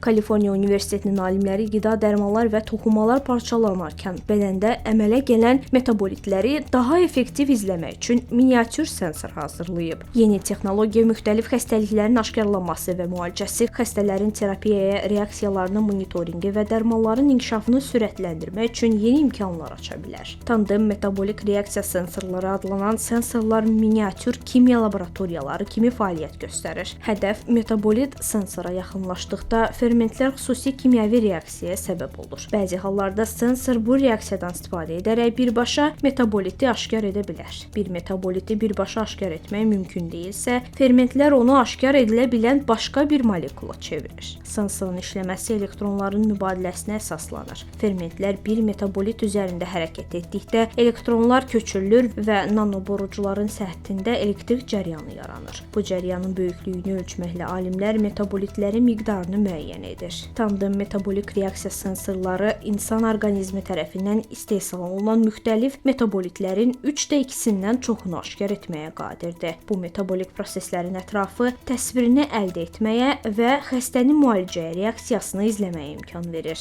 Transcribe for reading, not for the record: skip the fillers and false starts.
Kaliforniya Universitetinin alimləri qida, dərmanlar və toxumalar parçalanarkən bədəndə əmələ gələn metabolitləri daha effektiv izləmək üçün miniatür sensor hazırlayıb. Yeni texnologiya müxtəlif xəstəliklərin aşkarlanması və müalicəsi, xəstələrin terapiyaya reaksiyalarının monitorinqi və dərmanların inkişafını sürətləndirmək üçün yeni imkanlar aça bilər. Tandem metabolik reaksiya sensorları adlanan sensorlar miniatür kimya laboratoriyaları kimi fəaliyyət göstərir. Hədəf metabolit sensora yaxınlaşdıqda fermentlər xüsusi kimyəvi reaksiyaya səbəb olur. Bəzi hallarda sensor bu reaksiyadan istifadə edərək birbaşa metaboliti aşkar edə bilər. Bir metaboliti birbaşa aşkar etmək mümkün deyilsə, fermentlər onu aşkar edilə bilən başqa bir molekula çevirir. Sensorun işləməsi elektronların mübadiləsinə əsaslanır. Fermentlər bir metabolit üzərində hərəkət etdikdə elektronlar köçürülür və nanoborucuların səthində elektrik cəryanı yaranır. Bu cəryanın böyüklüyünü ölçməklə alimlər metabolitlərin miqdarını müəyyən edir. Tandem metabolik reaksiya sensorları insan orqanizmi tərəfindən istehsal olunan müxtəlif metabolitlərin 3/2-sindən çoxunu aşkar etməyə qadirdir. Bu metabolik proseslərin ətrafı təsvirini əldə etməyə və xəstənin müalicəyə reaksiyasını izləməyə imkan verir.